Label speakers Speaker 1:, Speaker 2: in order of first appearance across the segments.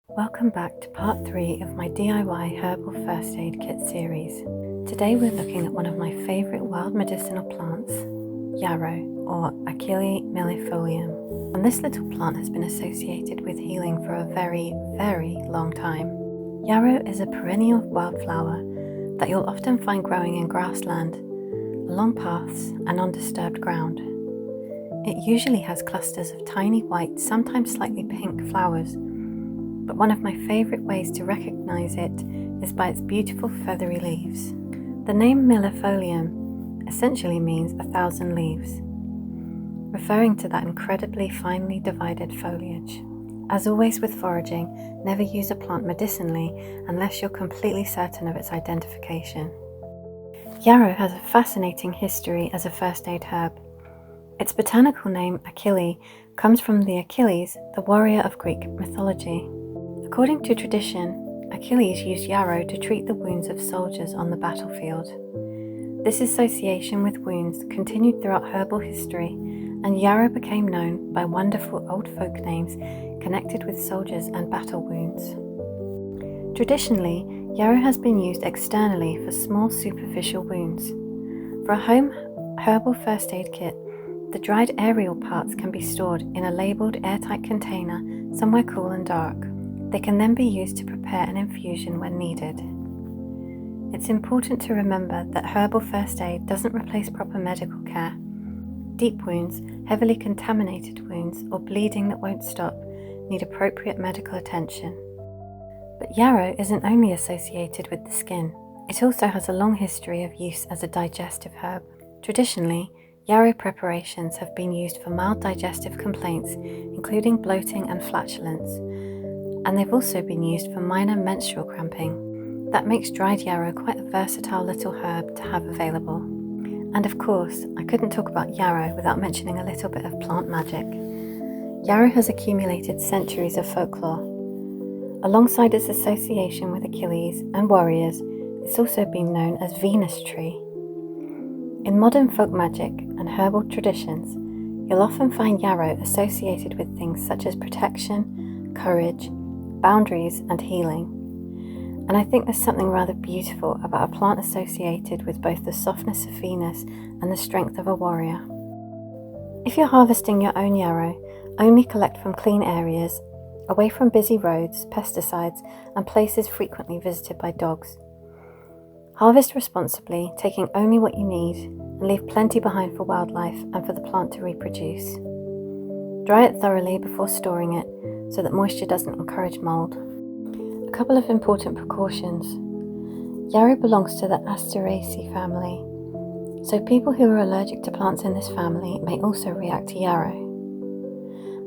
Speaker 1: Welcome back to part 3 of my DIY herbal first aid kit series. Today we're looking at one of my favourite wild medicinal plants, yarrow or Achille millefolium. And this little plant has been associated with healing for a very, very long time. Yarrow is a perennial wildflower that you'll often find growing in grassland, along paths and on disturbed ground. It usually has clusters of tiny white, sometimes slightly pink flowers, but one of my favourite ways to recognise it is by its beautiful feathery leaves. The name millefolium essentially means 1,000 leaves, referring to that incredibly finely divided foliage. As always with foraging, never use a plant medicinally unless you're completely certain of its identification. Yarrow has a fascinating history as a first aid herb. Its botanical name, Achille, comes from the Achilles, the warrior of Greek mythology. According to tradition, Achilles used yarrow to treat the wounds of soldiers on the battlefield. This association with wounds continued throughout herbal history, and yarrow became known by wonderful old folk names connected with soldiers and battle wounds. Traditionally, yarrow has been used externally for small superficial wounds. For a home herbal first aid kit, the dried aerial parts can be stored in a labelled airtight container somewhere cool and dark. They can then be used to prepare an infusion when needed. It's important to remember that herbal first aid doesn't replace proper medical care. Deep wounds, heavily contaminated wounds, or bleeding that won't stop need appropriate medical attention. But yarrow isn't only associated with the skin. It also has a long history of use as a digestive herb. Traditionally, yarrow preparations have been used for mild digestive complaints, including bloating and flatulence, and they've also been used for minor menstrual cramping. That makes dried yarrow quite a versatile little herb to have available. And of course, I couldn't talk about yarrow without mentioning a little bit of plant magic. Yarrow has accumulated centuries of folklore. Alongside its association with Achilles and warriors, it's also been known as Venus tree. In modern folk magic and herbal traditions, you'll often find yarrow associated with things such as protection, courage, boundaries and healing. And I think there's something rather beautiful about a plant associated with both the softness of Venus and the strength of a warrior. If you're harvesting your own yarrow, only collect from clean areas, away from busy roads, pesticides and places frequently visited by dogs. Harvest responsibly, taking only what you need, and leave plenty behind for wildlife and for the plant to reproduce. Dry it thoroughly before storing it so that moisture doesn't encourage mold. A couple of important precautions. Yarrow belongs to the Asteraceae family, so people who are allergic to plants in this family may also react to yarrow.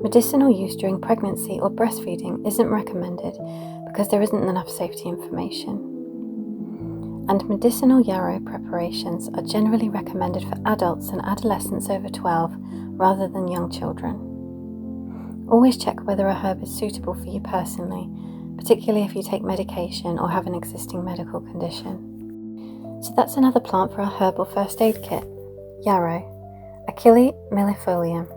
Speaker 1: Medicinal use during pregnancy or breastfeeding isn't recommended because there isn't enough safety information. And medicinal yarrow preparations are generally recommended for adults and adolescents over 12 rather than young children. Always check whether a herb is suitable for you personally, particularly if you take medication or have an existing medical condition. So that's another plant for our herbal first aid kit, yarrow, Achille millefolium.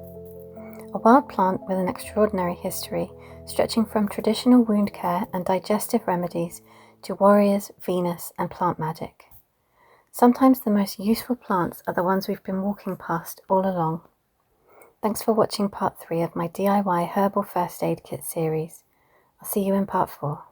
Speaker 1: A wild plant with an extraordinary history, stretching from traditional wound care and digestive remedies to warriors, Venus and plant magic. Sometimes the most useful plants are the ones we've been walking past all along. Thanks for watching part 3 of my DIY herbal first aid kit series. I'll see you in part 4.